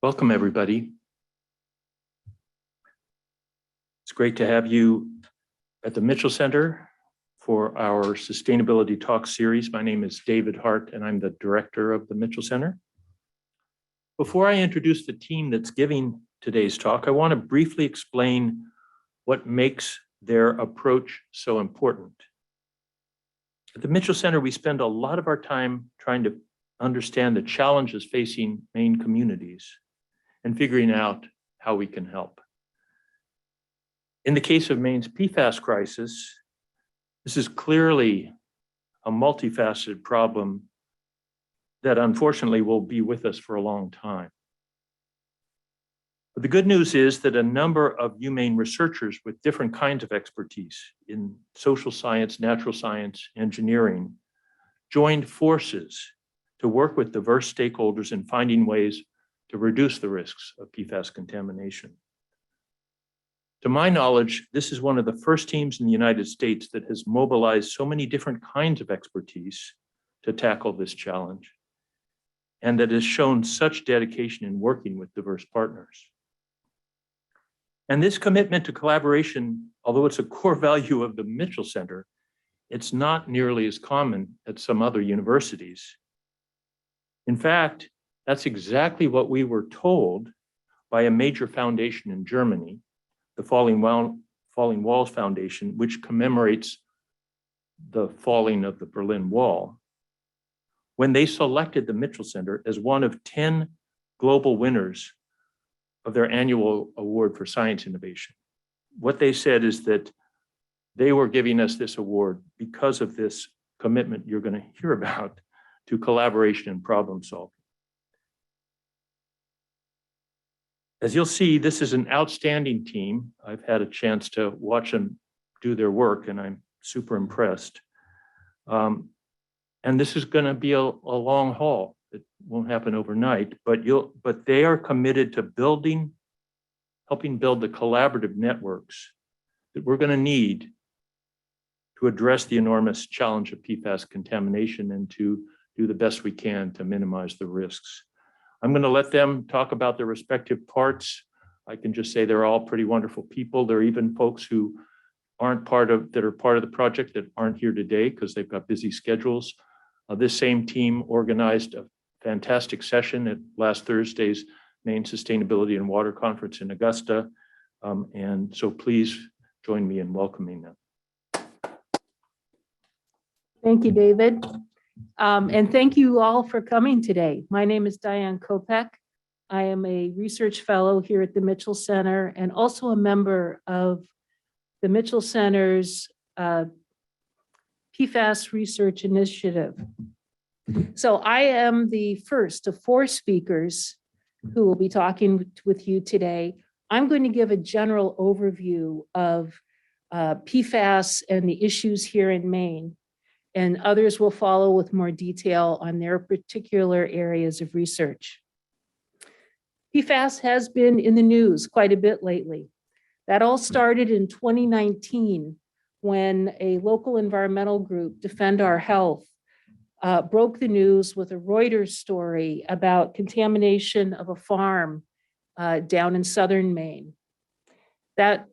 Welcome, everybody. It's great to have you at the Mitchell Center for our Sustainability Talk series. My name is David Hart, and I'm the director of the Mitchell Center. Before I introduce the team that's giving today's talk, I want to briefly explain what makes their approach so important. At the Mitchell Center, we spend a lot of our time trying to understand the challenges facing Maine communities and figuring out how we can help. In the case of Maine's PFAS crisis, this is clearly a multifaceted problem that unfortunately will be with us for a long time. But the good news is that a number of UMaine researchers with different kinds of expertise in social science, natural science, engineering, joined forces to work with diverse stakeholders in finding ways to reduce the risks of PFAS contamination. To my knowledge, this is one of the first teams in the United States that has mobilized so many different kinds of expertise to tackle this challenge, and that has shown such dedication in working with diverse partners. And this commitment to collaboration, although it's a core value of the Mitchell Center, it's not nearly as common at some other universities. In fact, that's exactly what we were told by a major foundation in Germany, the Falling Walls Foundation, which commemorates the falling of the Berlin Wall, when they selected the Mitchell Center as one of 10 global winners of their annual award for science innovation. What they said is that they were giving us this award because of this commitment you're going to hear about to collaboration and problem solving. As you'll see, this is an outstanding team. I've had a chance to watch them do their work, and I'm super impressed. And this is going to be a long haul. It won't happen overnight, but they are committed to helping build the collaborative networks that we're going to need to address the enormous challenge of PFAS contamination and to do the best we can to minimize the risks. I'm going to let them talk about their respective parts. I can just say they're all pretty wonderful people. There are even folks who aren't part of the project that aren't here today because they've got busy schedules. This same team organized a fantastic session at last Thursday's Maine Sustainability and Water Conference in Augusta. And so please join me in welcoming them. Thank you, David. And thank you all for coming today. My name is Dianne Kopec. I am a research fellow here at the Mitchell Center and also a member of the Mitchell Center's PFAS Research Initiative. So I am the first of 4 speakers who will be talking with you today. I'm going to give a general overview of PFAS and the issues here in Maine, and others will follow with more detail on their particular areas of research. PFAS has been in the news quite a bit lately. That all started in 2019 when a local environmental group, Defend Our Health, broke the news with a Reuters story about contamination of a farm down in southern Maine. That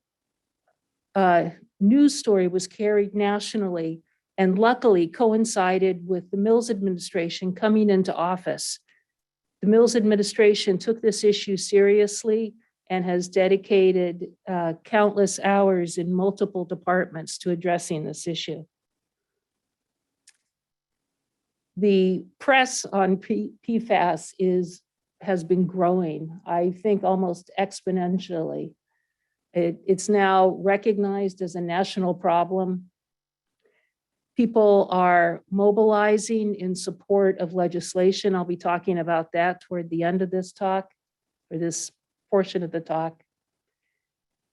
news story was carried nationally and luckily coincided with the Mills administration coming into office. The Mills administration took this issue seriously and has dedicated countless hours in multiple departments to addressing this issue. The press on PFAS has been growing, I think almost exponentially. It's now recognized as a national problem. People are mobilizing in support of legislation. I'll be talking about that toward the end of this talk, or this portion of the talk.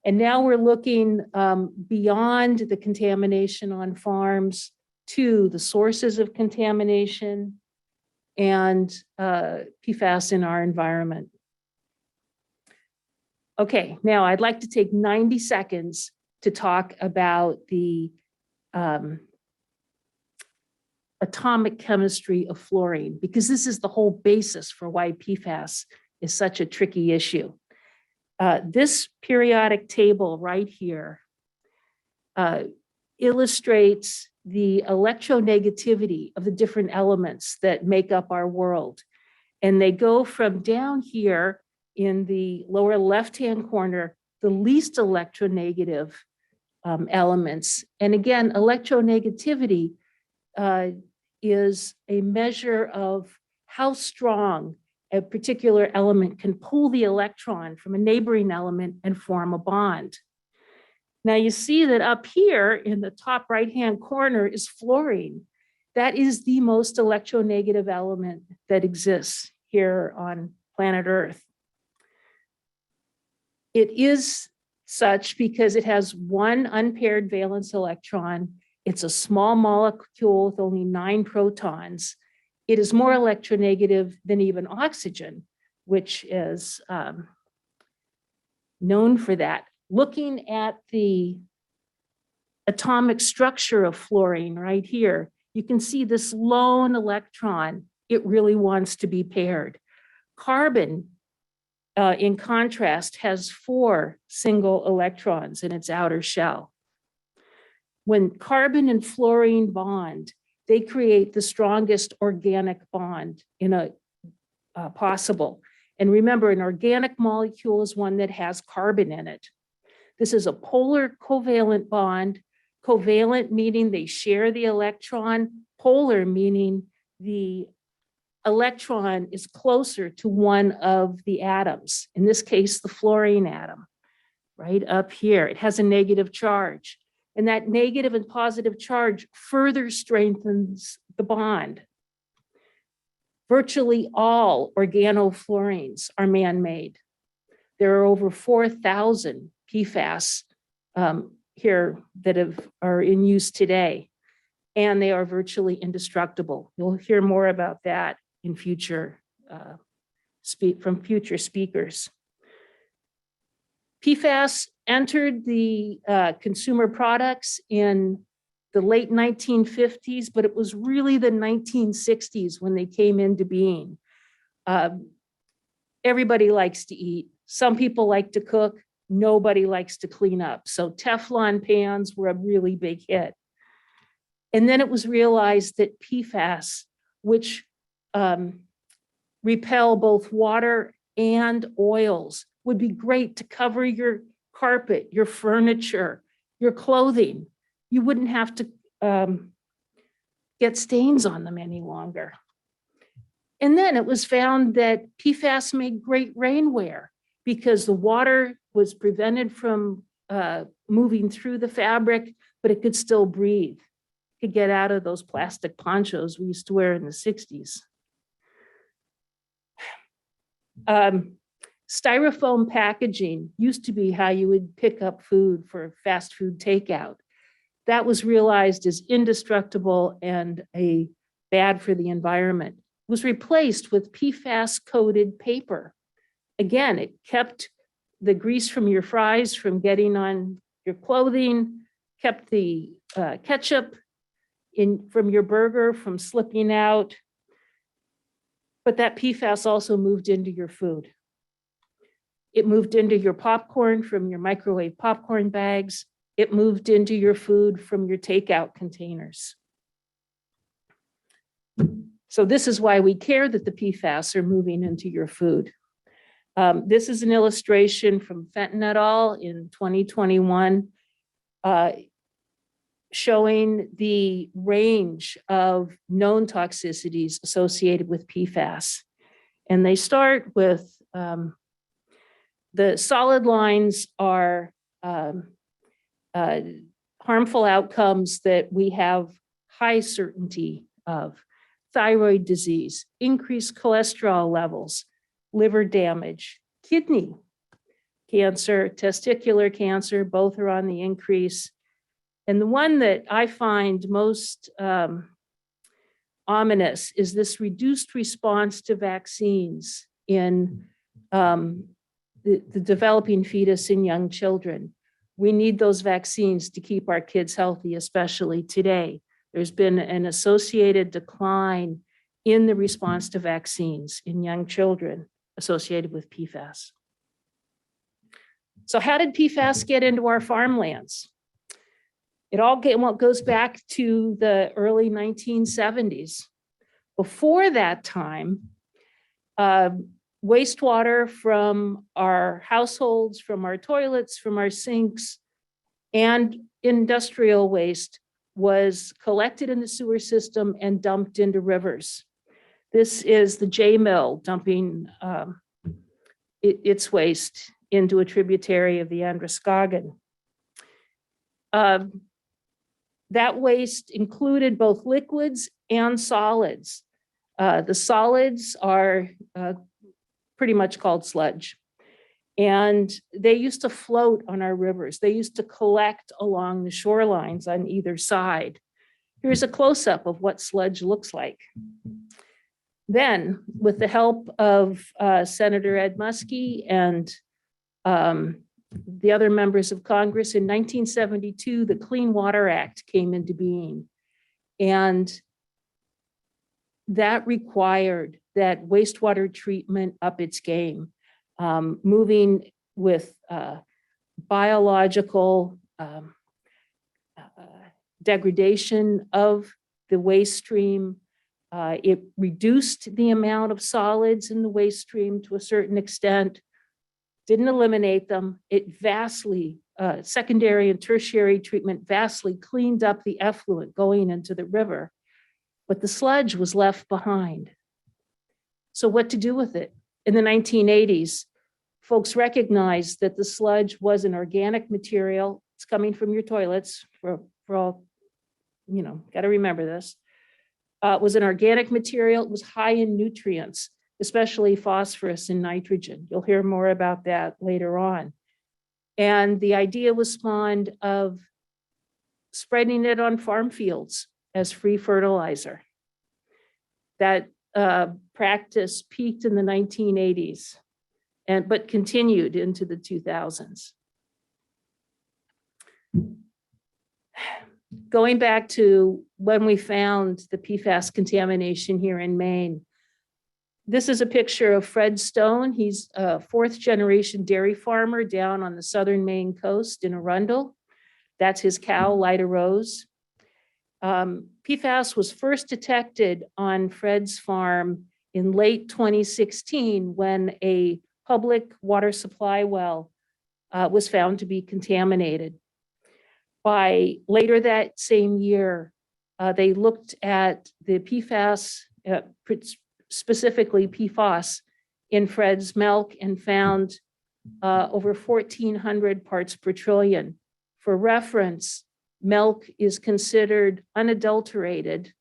And now we're looking beyond the contamination on farms to the sources of contamination and PFAS in our environment. Okay, now I'd like to take 90 seconds to talk about the atomic chemistry of fluorine, because this is the whole basis for why PFAS is such a tricky issue. This periodic table right here illustrates the electronegativity of the different elements that make up our world. And they go from down here in the lower left-hand corner, the least electronegative elements. And again, electronegativity is a measure of how strong a particular element can pull the electron from a neighboring element and form a bond. Now you see that up here in the top right-hand corner is fluorine. That is the most electronegative element that exists here on planet Earth. It is such because it has one unpaired valence electron. It's a small molecule with only 9 protons. It is more electronegative than even oxygen, which is known for that. Looking at the atomic structure of fluorine right here, you can see this lone electron. It really wants to be paired. Carbon, in contrast, has 4 single electrons in its outer shell. When carbon and fluorine bond, they create the strongest organic bond in a possible. And remember, an organic molecule is one that has carbon in it. This is a polar covalent bond. Covalent meaning they share the electron. Polar meaning the electron is closer to one of the atoms. In this case, the fluorine atom, right up here. It has a negative charge. And that negative and positive charge further strengthens the bond. Virtually all organofluorines are man-made. There are over 4,000 PFAS here that are in use today, and they are virtually indestructible. You'll hear more about that in future from future speakers. PFAS entered the consumer products in the late 1950s, but it was really the 1960s when they came into being. Everybody likes to eat. Some people like to cook. Nobody likes to clean up. So Teflon pans were a really big hit. And then it was realized that PFAS, which repel both water and oils, would be great to cover your carpet, your furniture, your clothing. You wouldn't have to get stains on them any longer. And then it was found that PFAS made great rainwear because the water was prevented from moving through the fabric, but it could still breathe. It could get out of those plastic ponchos we used to wear in the 60s. Styrofoam packaging used to be how you would pick up food for fast food takeout. That was realized as indestructible and bad for the environment. It was replaced with PFAS-coated paper. Again, it kept the grease from your fries from getting on your clothing, kept the ketchup from your burger from slipping out. But that PFAS also moved into your food. It moved into your popcorn from your microwave popcorn bags. It moved into your food from your takeout containers. So this is why we care that the PFAS are moving into your food. This is an illustration from Fenton et al. In 2021, showing the range of known toxicities associated with PFAS. And they start with the solid lines are harmful outcomes that we have high certainty of: thyroid disease, increased cholesterol levels, liver damage, kidney cancer, testicular cancer, both are on the increase. And the one that I find most ominous is this reduced response to vaccines in the developing fetus in young children. We need those vaccines to keep our kids healthy, especially today. There's been an associated decline in the response to vaccines in young children. associated with PFAS. So how did PFAS get into our farmlands? It all goes back to the early 1970s. Before that time, wastewater from our households, from our toilets, from our sinks, and industrial waste was collected in the sewer system and dumped into rivers. This is the J Mill dumping its waste into a tributary of the Androscoggin. That waste included both liquids and solids. The solids are pretty much called sludge. And they used to float on our rivers. They used to collect along the shorelines on either side. Here's a close-up of what sludge looks like. Then, with the help of Senator Ed Muskie and the other members of Congress, in 1972, the Clean Water Act came into being. And that required that wastewater treatment up its game, moving with biological degradation of the waste stream. It reduced the amount of solids in the waste stream to a certain extent, didn't eliminate them. It vastly, secondary and tertiary treatment vastly cleaned up the effluent going into the river, but the sludge was left behind. So what to do with it? In the 1980s, folks recognized that the sludge was an organic material. It's coming from your toilets for all, got to remember this. It was an organic material. It was high in nutrients, especially phosphorus and nitrogen. You'll hear more about that later on. And the idea was spawned of spreading it on farm fields as free fertilizer. That practice peaked in the 1980s, but continued into the 2000s. Going back to when we found the PFAS contamination here in Maine, this is a picture of Fred Stone. He's a fourth-generation dairy farmer down on the southern Maine coast in Arundel. That's his cow, Lida Rose. PFAS was first detected on Fred's farm in late 2016 when a public water supply well was found to be contaminated. By later that same year, they looked at the PFAS, specifically PFAS, in Fred's milk and found over 1,400 parts per trillion. For reference, milk is considered unadulterated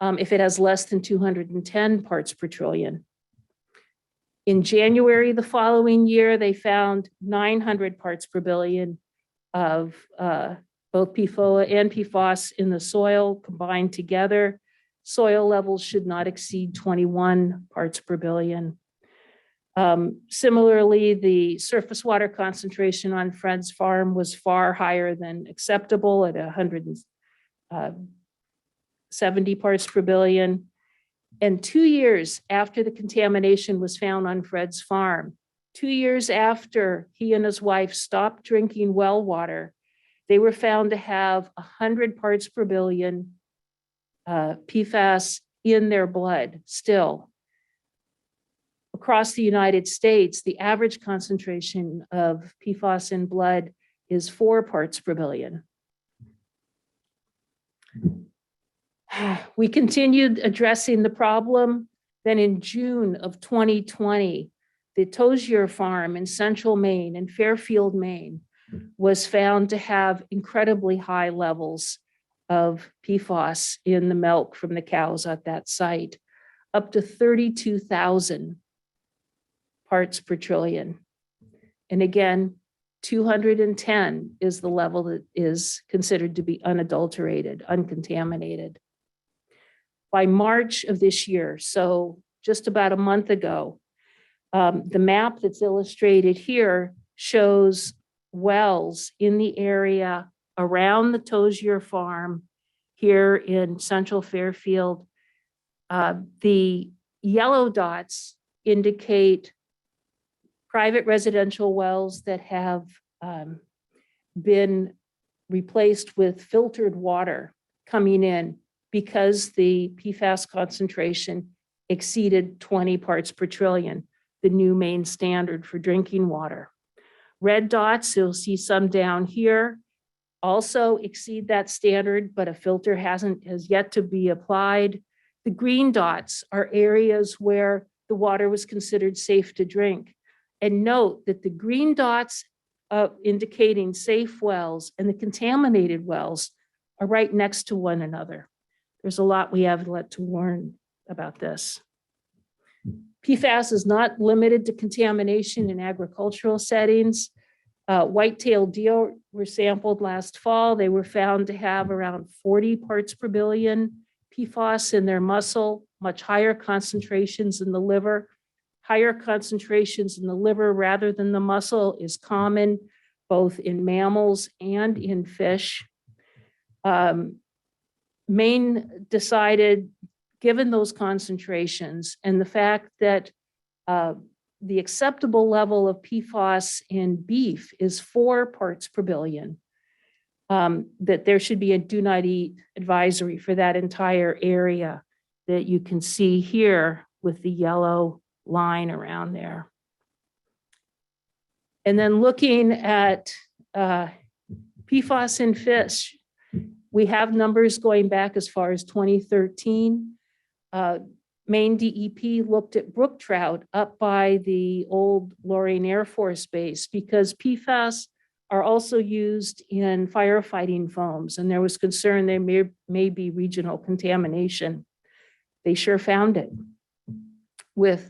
if it has less than 210 parts per trillion. In January the following year, they found 900 parts per billion of both PFOA and PFAS in the soil combined together. Soil levels should not exceed 21 parts per billion. Similarly, the surface water concentration on Fred's farm was far higher than acceptable at 170 parts per billion. And 2 years after the contamination was found on Fred's farm, 2 years after he and his wife stopped drinking well water, they were found to have 100 parts per billion PFAS in their blood still. Across the United States, the average concentration of PFAS in blood is 4 parts per billion. We continued addressing the problem. Then in June of 2020, the Tozier farm in central Maine, in Fairfield, Maine, was found to have incredibly high levels of PFAS in the milk from the cows at that site, up to 32,000 parts per trillion. And again, 210 is the level that is considered to be unadulterated, uncontaminated. By March of this year, so just about a month ago, the map that's illustrated here shows wells in the area around the Tozier farm here in central Fairfield. The yellow dots indicate private residential wells that have been replaced with filtered water coming in because the PFAS concentration exceeded 20 parts per trillion, the new Maine standard for drinking water. Red dots, you'll see some down here, also exceed that standard, but a filter has yet to be applied. The green dots are areas where the water was considered safe to drink. And note that the green dots indicating safe wells and the contaminated wells are right next to one another. There's a lot we have to learn about this. PFAS is not limited to contamination in agricultural settings. White-tailed deer were sampled last fall. They were found to have around 40 parts per billion PFAS in their muscle, much higher concentrations in the liver. Higher concentrations in the liver rather than the muscle is common both in mammals and in fish. Maine decided, given those concentrations and the fact that the acceptable level of PFAS in beef is 4 parts per billion, that there should be a do not eat advisory for that entire area that you can see here with the yellow line around there. And then looking at PFAS in fish, we have numbers going back as far as 2013. Maine DEP looked at brook trout up by the old Lorain Air Force Base because PFAS are also used in firefighting foams, and there was concern there may be regional contamination. They sure found it with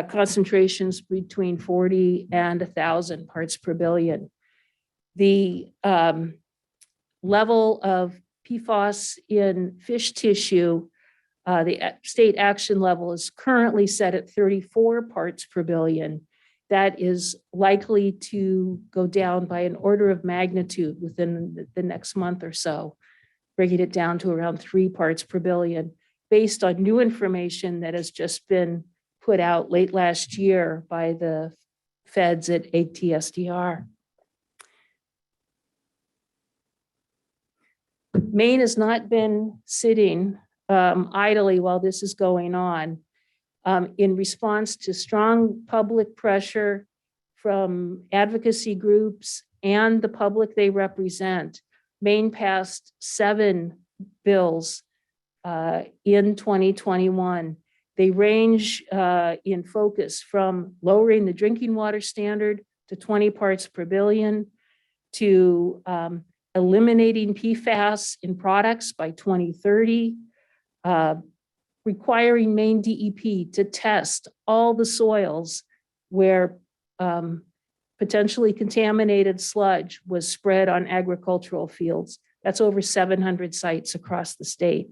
concentrations between 40 and 1,000 parts per billion. The level of PFAS in fish tissue, the state action level is currently set at 34 parts per billion. That is likely to go down by an order of magnitude within the next month or so, bringing it down to around 3 parts per billion, based on new information that has just been put out late last year by the feds at ATSDR. Maine has not been sitting idly while this is going on. In response to strong public pressure from advocacy groups and the public they represent, Maine passed 7 bills in 2021. They range in focus from lowering the drinking water standard to 20 parts per billion, to eliminating PFAS in products by 2030, requiring Maine DEP to test all the soils where potentially contaminated sludge was spread on agricultural fields. That's over 700 sites across the state.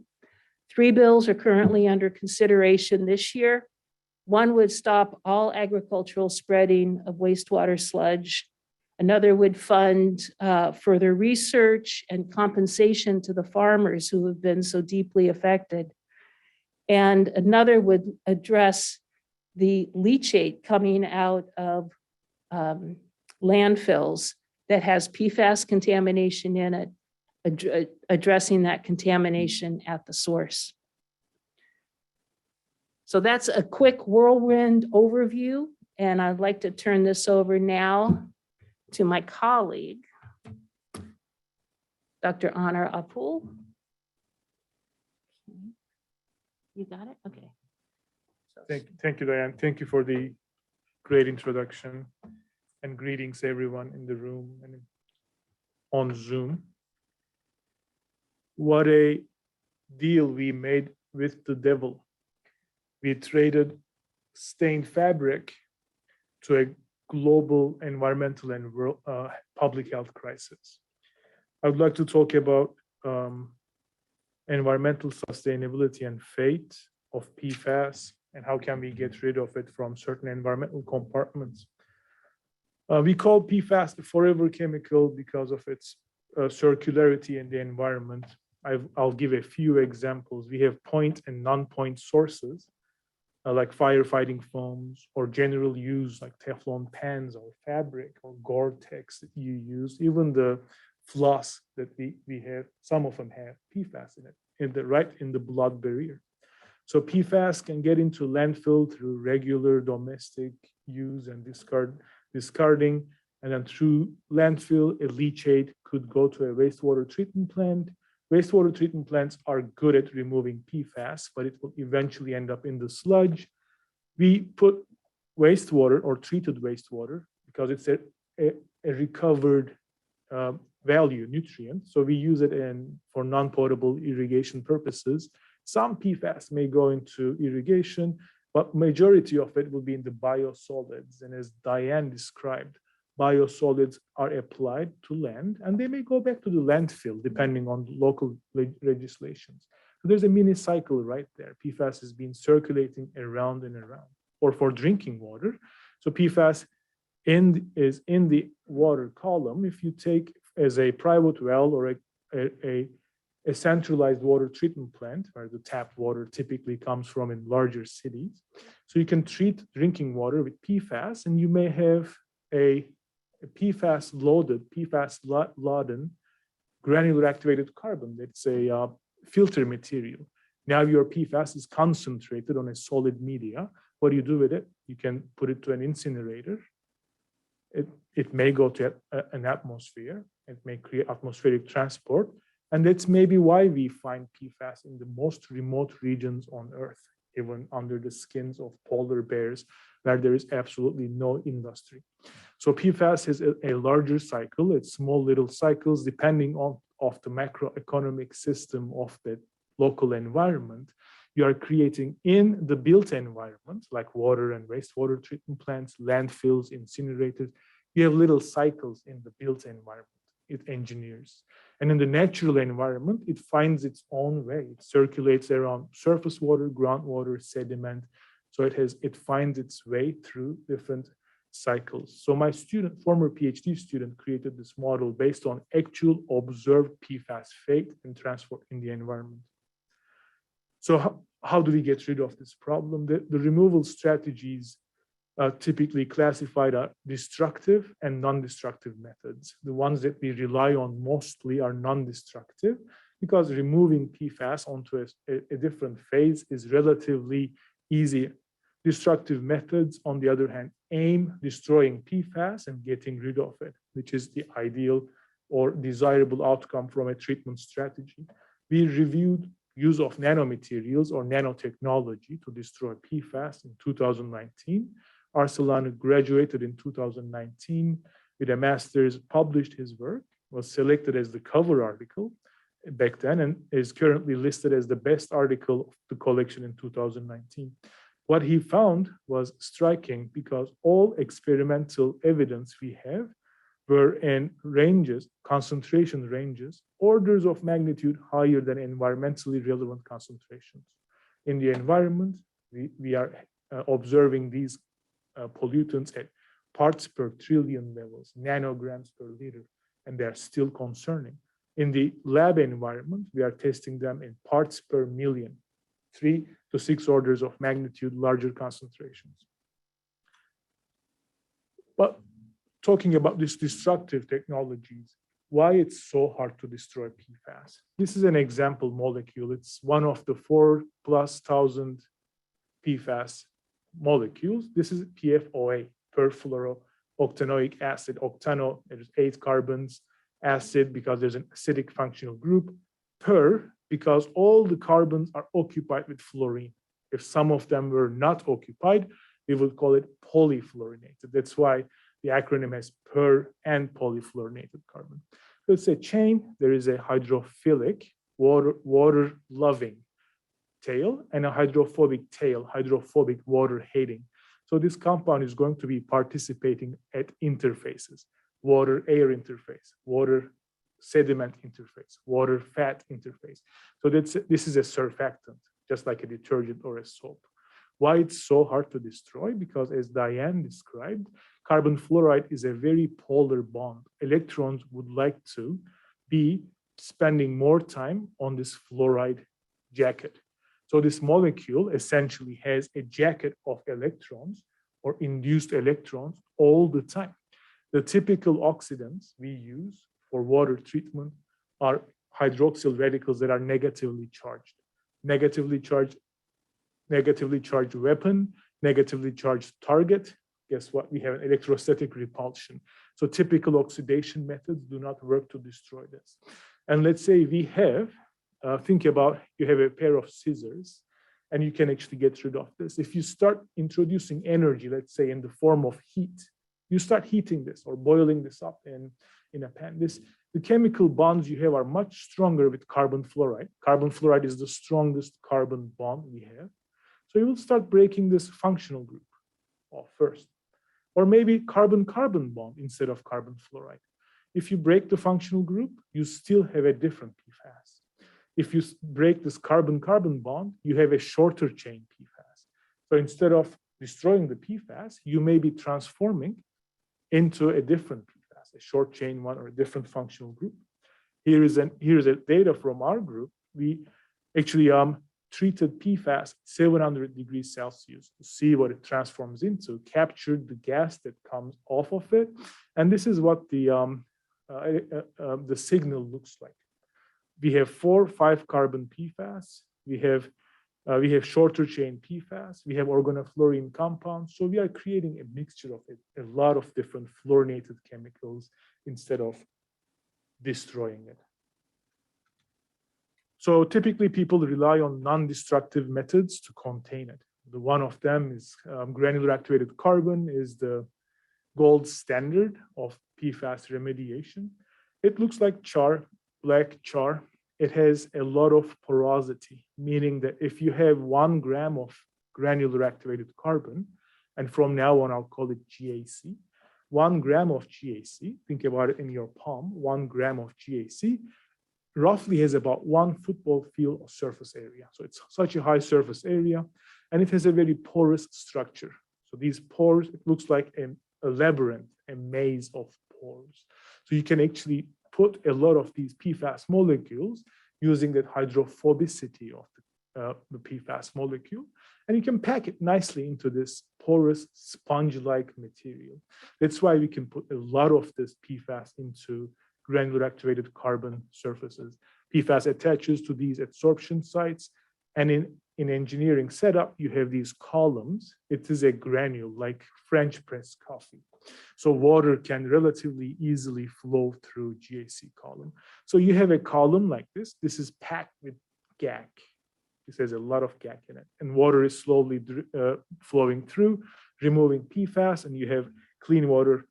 3 bills are currently under consideration this year. One would stop all agricultural spreading of wastewater sludge. Another would fund further research and compensation to the farmers who have been so deeply affected. And another would address the leachate coming out of landfills that has PFAS contamination in it, addressing that contamination at the source. So that's a quick whirlwind overview, and I'd like to turn this over now to my colleague, Dr. Onur Apul. You got it? Okay. Thank you, Dianne. Thank you for the great introduction, and greetings everyone in the room and on Zoom. What a deal we made with the devil. We traded stained fabric to a global environmental and public health crisis. I would like to talk about environmental sustainability and fate of PFAS and how can we get rid of it from certain environmental compartments. We call PFAS the forever chemical because of its circularity in the environment. I'll give a few examples. We have point and non-point sources. like firefighting foams, or general use like Teflon pans or fabric or Gore-Tex that you use, even the floss that we have, some of them have PFAS in it, right in the blood barrier. So PFAS can get into landfill through regular domestic use and discarding, and then through landfill, a leachate could go to a wastewater treatment plant. Wastewater treatment plants are good at removing PFAS, but it will eventually end up in the sludge. We put wastewater or treated wastewater because it's a recovered value nutrient. So we use it for non-potable irrigation purposes. Some PFAS may go into irrigation, but majority of it will be in the biosolids. And as Dianne described, biosolids are applied to land, and they may go back to the landfill depending on local legislations. So there's a mini cycle right there. PFAS has been circulating around and around. Or for drinking water, so PFAS is in the water column. If you take as a private well or a centralized water treatment plant, where the tap water typically comes from in larger cities, so you can treat drinking water with PFAS, and you may have a PFAS-laden granular activated carbon. That's a filter material. Now your PFAS is concentrated on a solid media. What do you do with it? You can put it to an incinerator. It may go to an atmosphere. It may create atmospheric transport. And that's maybe why we find PFAS in the most remote regions on Earth, even under the skins of polar bears, where there is absolutely no industry. So PFAS is a larger cycle. It's small little cycles depending on the macroeconomic system of the local environment. You are creating in the built environment, like water and wastewater treatment plants, landfills, incinerators. You have little cycles in the built environment. It engineers. And in the natural environment, it finds its own way. It circulates around surface water, groundwater, sediment. So it finds its way through different cycles. So my former PhD student, created this model based on actual observed PFAS fate and transport in the environment. So how do we get rid of this problem? The removal strategies typically classified are destructive and non-destructive methods. The ones that we rely on mostly are non-destructive, because removing PFAS onto a different phase is relatively easy. Destructive methods, on the other hand, aim destroying PFAS and getting rid of it, which is the ideal or desirable outcome from a treatment strategy. We reviewed use of nanomaterials or nanotechnology to destroy PFAS in 2019. Arcelano graduated in 2019 with a master's, published his work, was selected as the cover article back then, and is currently listed as the best article of the collection in 2019. What he found was striking, because all experimental evidence we have were in ranges, concentration ranges, orders of magnitude higher than environmentally relevant concentrations. In the environment, we are observing these pollutants at parts per trillion levels, nanograms per liter, and they are still concerning. In the lab environment, we are testing them in parts per million, 3 to 6 orders of magnitude larger concentrations. But talking about these destructive technologies, why it's so hard to destroy PFAS. This is an example molecule. It's one of the 4,000+ PFAS molecules. This is PFOA, perfluorooctanoic acid. Octano, there's 8 carbons. Acid, because there's an acidic functional group. Per, because all the carbons are occupied with fluorine. If some of them were not occupied, we would call it polyfluorinated. That's why the acronym has per and polyfluorinated carbon. So it's a chain. There is a hydrophilic, water-loving tail, and a hydrophobic tail, hydrophobic, water-hating. So this compound is going to be participating at interfaces: water-air interface, water-sediment interface, water-fat interface. So this is a surfactant, just like a detergent or a soap. Why it's so hard to destroy? Because as Dianne described, carbon fluoride is a very polar bond. Electrons would like to be spending more time on this fluoride jacket. So this molecule essentially has a jacket of electrons or induced electrons all the time. The typical oxidants we use for water treatment are hydroxyl radicals that are negatively charged. Negatively charged weapon, negatively charged target. Guess what? We have an electrostatic repulsion. So typical oxidation methods do not work to destroy this. And let's say we have, think about you have a pair of scissors and you can actually get rid of this. If you start introducing energy, let's say in the form of heat, you start heating this or boiling this up in a pan. The chemical bonds you have are much stronger with carbon fluoride. Carbon fluoride is the strongest carbon bond we have. So you will start breaking this functional group off first. Or maybe carbon-carbon bond instead of carbon fluoride. If you break the functional group, you still have a different PFAS. If you break this carbon-carbon bond, you have a shorter chain PFAS. So instead of destroying the PFAS, you may be transforming into a different PFAS, a short chain one or a different functional group. Here is a data from our group. We actually treated PFAS 700 degrees Celsius to see what it transforms into, captured the gas that comes off of it. And this is what the signal looks like. We have 4-5 carbon PFAS. We have shorter chain PFAS. We have organofluorine compounds. So we are creating a mixture of a lot of different fluorinated chemicals instead of destroying it. So typically people rely on non-destructive methods to contain it. The one of them is granular activated carbon is the gold standard of PFAS remediation. It looks like char, black char. It has a lot of porosity, meaning that if you have 1 gram of granular activated carbon, and from now on I'll call it GAC, 1 gram of GAC, think about it in your palm, 1 gram of GAC, roughly has about 1 football field of surface area. So it's such a high surface area, and it has a very porous structure. So these pores, it looks like a labyrinth, a maze of pores. So you can actually put a lot of these PFAS molecules using that hydrophobicity of the PFAS molecule, and you can pack it nicely into this porous sponge-like material. That's why we can put a lot of this PFAS into granular activated carbon surfaces. PFAS attaches to these adsorption sites, and in engineering setup, you have these columns. It is a granule like French press coffee. So water can relatively easily flow through GAC column. So you have a column like this. This is packed with GAC. This has a lot of GAC in it. And water is slowly flowing through, removing PFAS, and you have clean water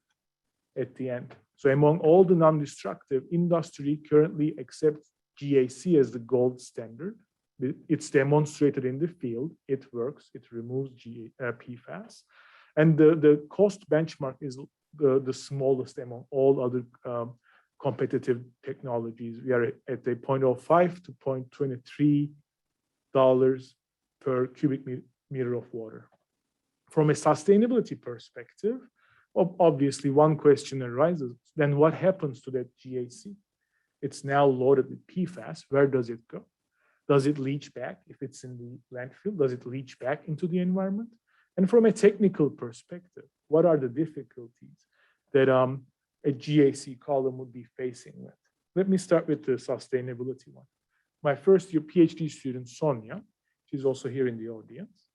at the end. So among all the non-destructive, industry currently accepts GAC as the gold standard. It's demonstrated in the field. It works. It removes PFAS. And the cost benchmark is the smallest among all other competitive technologies. We are at the 0.05 to $0.23 per cubic meter of water. From a sustainability perspective, obviously one question arises, then what happens to that GAC? It's now loaded with PFAS. Where does it go? Does it leach back? If it's in the landfill, does it leach back into the environment? And from a technical perspective, what are the difficulties that a GAC column would be facing with? Let me start with the sustainability one. My first year PhD student, Sonia, she's also here in the audience,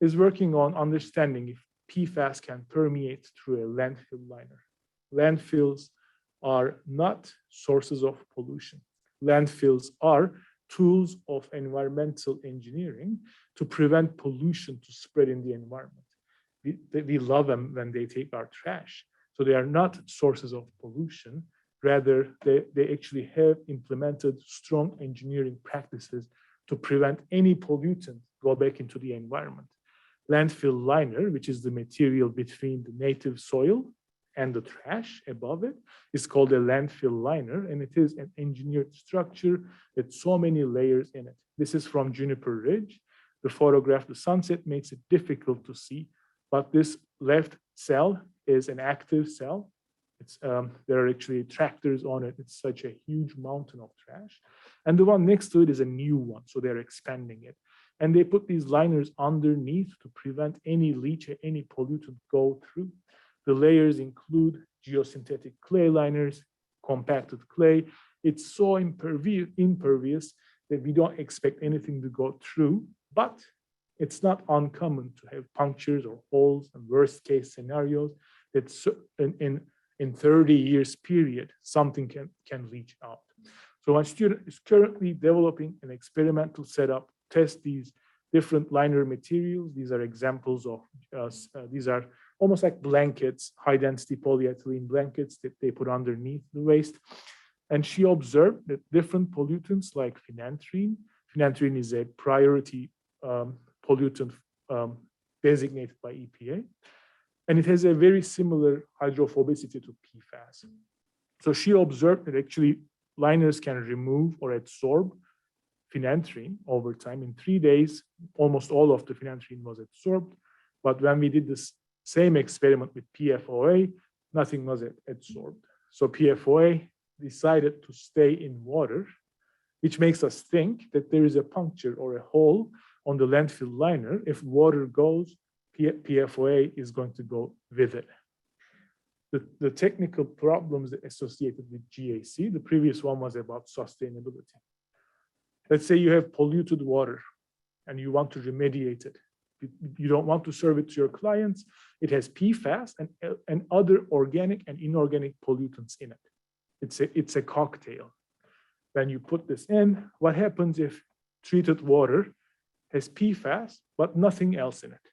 is working on understanding if PFAS can permeate through a landfill liner. Landfills are not sources of pollution. Landfills are tools of environmental engineering to prevent pollution to spread in the environment. We love them when they take our trash. So they are not sources of pollution. Rather, they actually have implemented strong engineering practices to prevent any pollutant go back into the environment. Landfill liner, which is the material between the native soil and the trash above it, is called a landfill liner, and it is an engineered structure with so many layers in it. This is from Juniper Ridge. The photograph, the sunset makes it difficult to see, but this left cell is an active cell. There are actually tractors on it. It's such a huge mountain of trash. And the one next to it is a new one, so they're expanding it. And they put these liners underneath to prevent any leach or any pollutant go through. The layers include geosynthetic clay liners, compacted clay. It's so impervious that we don't expect anything to go through, but it's not uncommon to have punctures or holes and worst case scenarios that in 30 years period, something can leach out. So my student is currently developing an experimental setup, test these different liner materials. These are examples of, these are almost like blankets, high density polyethylene blankets that they put underneath the waste. And she observed that different pollutants like phenanthrene is a priority pollutant designated by EPA. And it has a very similar hydrophobicity to PFAS. So she observed that actually liners can remove or absorb phenanthrene over time. In 3 days, almost all of the phenanthrene was absorbed. But when we did this same experiment with PFOA, nothing was absorbed. So PFOA decided to stay in water, which makes us think that there is a puncture or a hole on the landfill liner. If water goes, PFOA is going to go with it. The technical problems associated with GAC, the previous one was about sustainability. Let's say you have polluted water and you want to remediate it. You don't want to serve it to your clients. It has PFAS and other organic and inorganic pollutants in it. It's a cocktail. When you put this in, what happens if treated water has PFAS, but nothing else in it?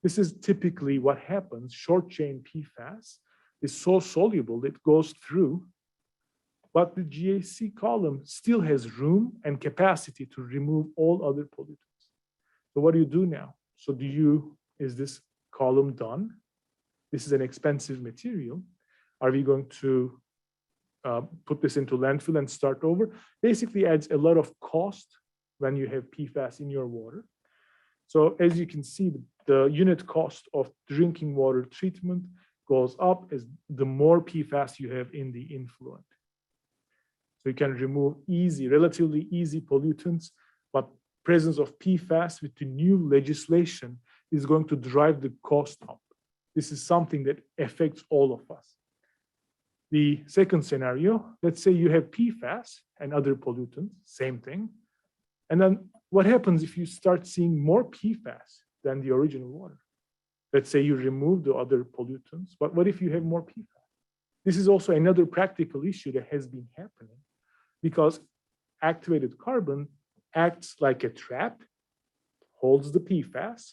This is typically what happens. Short chain PFAS is so soluble that it goes through, but the GAC column still has room and capacity to remove all other pollutants. So what do you do now? So is this column done? This is an expensive material. Are we going to put this into landfill and start over? Basically adds a lot of cost when you have PFAS in your water. So as you can see, the unit cost of drinking water treatment goes up as the more PFAS you have in the influent. So you can remove relatively easy pollutants, but presence of PFAS with the new legislation is going to drive the cost up. This is something that affects all of us. The second scenario, let's say you have PFAS and other pollutants, same thing. And then what happens if you start seeing more PFAS than the original water? Let's say you remove the other pollutants, but what if you have more PFAS? This is also another practical issue that has been happening because activated carbon acts like a trap, holds the PFAS,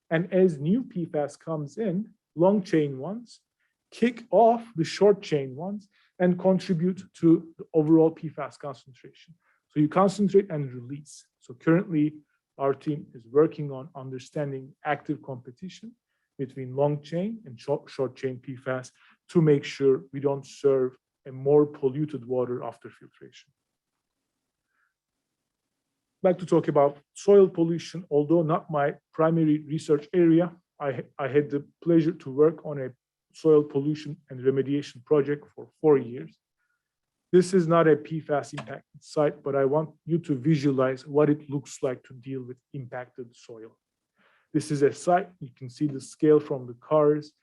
and as new PFAS comes in, long chain ones kick off the short chain ones and contribute to the overall PFAS concentration. So you concentrate and release. So currently, our team is working on understanding active competition between long chain and short chain PFAS to make sure we don't serve a more polluted water after filtration. I'd like to talk about soil pollution, although not my primary research area. I had the pleasure to work on a soil pollution and remediation project for 4 years. This is not a PFAS impacted site, but I want you to visualize what it looks like to deal with impacted soil. This is a site, you can see the scale from the cars.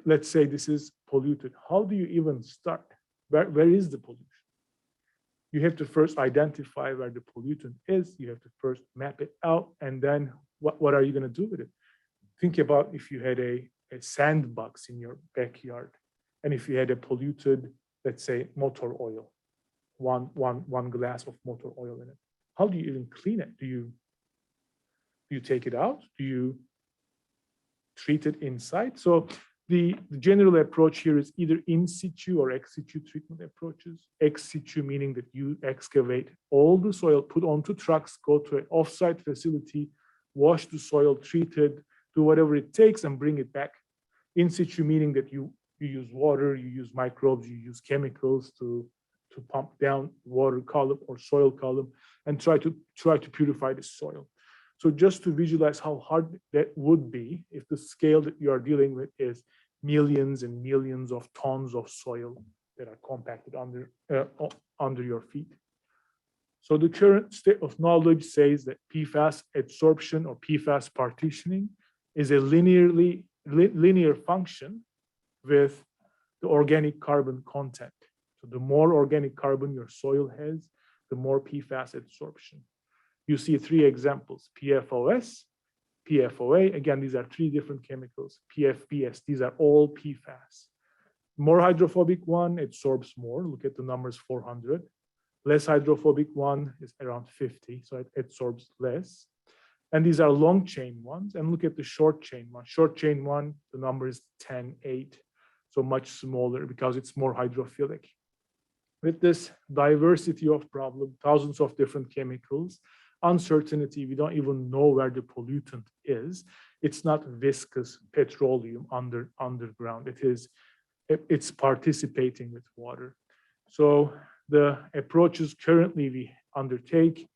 Let's say this is polluted. How do you even start? Where is the pollution? You have to first identify where the pollutant is. You have to first map it out. And then what are you going to do with it? Think about if you had a sandbox in your backyard. And if you had a polluted, let's say, motor oil, one glass of motor oil in it. How do you even clean it? Do you take it out? Do you treat it inside? So the general approach here is either in situ or ex situ treatment approaches. Ex situ meaning that you excavate all the soil, put onto trucks, go to an offsite facility, wash the soil, treat it, do whatever it takes and bring it back. In situ meaning that you use water, you use microbes, you use chemicals to pump down water column or soil column and try to purify the soil. So just to visualize how hard that would be if the scale that you are dealing with is millions and millions of tons of soil that are compacted under your feet. So the current state of knowledge says that PFAS adsorption or PFAS partitioning is a linear function with the organic carbon content. So the more organic carbon your soil has, the more PFAS adsorption. You see three examples: PFOS, PFOA. Again, these are three different chemicals. PFBS, these are all PFAS. More hydrophobic one adsorbs more. Look at the numbers, 400. Less hydrophobic one is around 50, so it adsorbs less. And these are long chain ones. And look at the short chain one. Short chain one, the number is 10, 8, so much smaller because it's more hydrophilic. With this diversity of problem, thousands of different chemicals, uncertainty, we don't even know where the pollutant is. It's not viscous petroleum underground. It's participating with water. So the approaches currently we undertake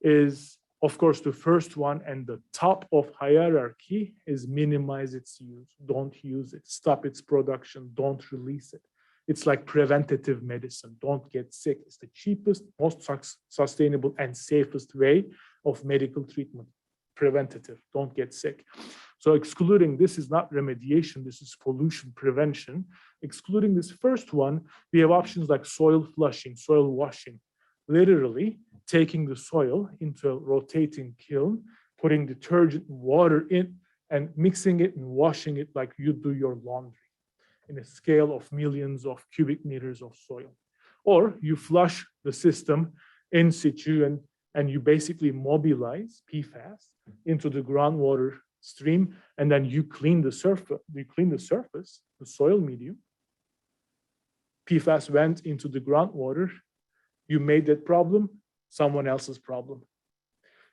is, of course, the first one and the top of hierarchy is minimize its use. Don't use it. Stop its production. Don't release it. It's like preventative medicine. Don't get sick. It's the cheapest, most sustainable, and safest way of medical treatment. Preventative. Don't get sick. So excluding this is not remediation. This is pollution prevention. Excluding this first one, we have options like soil flushing, soil washing. Literally taking the soil into a rotating kiln, putting detergent water in, and mixing it and washing it like you do your laundry, in a scale of millions of cubic meters of soil. Or you flush the system in situ and you basically mobilize PFAS into the groundwater stream, and then you clean the surface, the soil medium. PFAS went into the groundwater. You made that problem someone else's problem.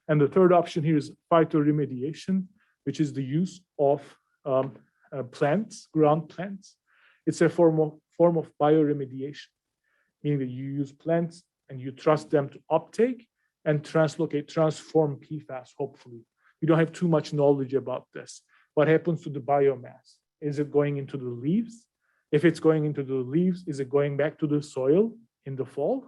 And the third option here is phytoremediation, which is the use of plants, ground plants. It's a form of bioremediation, meaning that you use plants and you trust them to uptake and transform PFAS, hopefully. We don't have too much knowledge about this. What happens to the biomass? Is it going into the leaves? If it's going into the leaves, is it going back to the soil in the fall?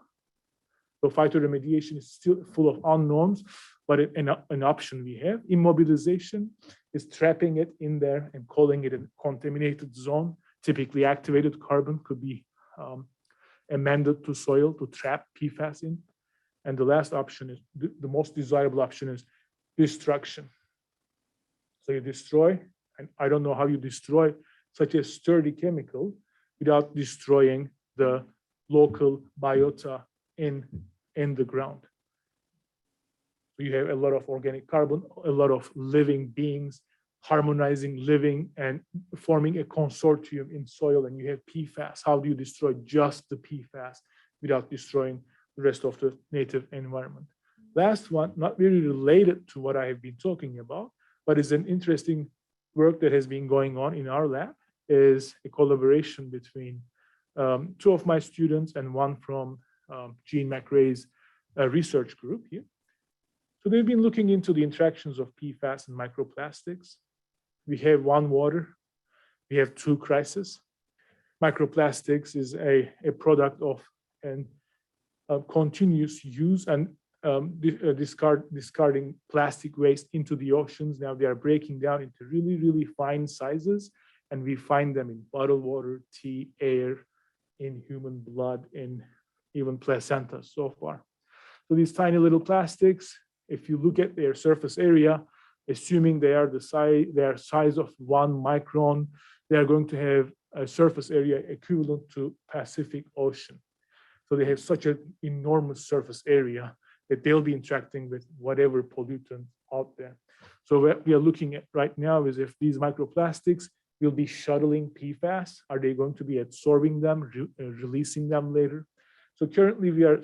So phytoremediation is still full of unknowns, but an option we have. Immobilization is trapping it in there and calling it a contaminated zone. Typically activated carbon could be amended to soil to trap PFAS in. And the last option is, the most desirable option is destruction. So you destroy, and I don't know how you destroy such a sturdy chemical without destroying the local biota in the ground. So you have a lot of organic carbon, a lot of living beings harmonizing, living, and forming a consortium in soil, and you have PFAS. How do you destroy just the PFAS without destroying the rest of the native environment? Last one, not really related to what I have been talking about, but is an interesting work that has been going on in our lab, is a collaboration between two of my students and one from Jean McRae's research group here. So they've been looking into the interactions of PFAS and microplastics. We have one, water. We have two, crisis. Microplastics is a product of continuous use and discarding plastic waste into the oceans. Now they are breaking down into really, really fine sizes, and we find them in bottled water, tea, air, in human blood, in even placenta so far. So these tiny little plastics, if you look at their surface area, assuming they are size of 1 micron, they are going to have a surface area equivalent to Pacific Ocean. So they have such an enormous surface area that they'll be interacting with whatever pollutant out there. So what we are looking at right now is if these microplastics will be shuttling PFAS. Are they going to be absorbing them, releasing them later? So currently we are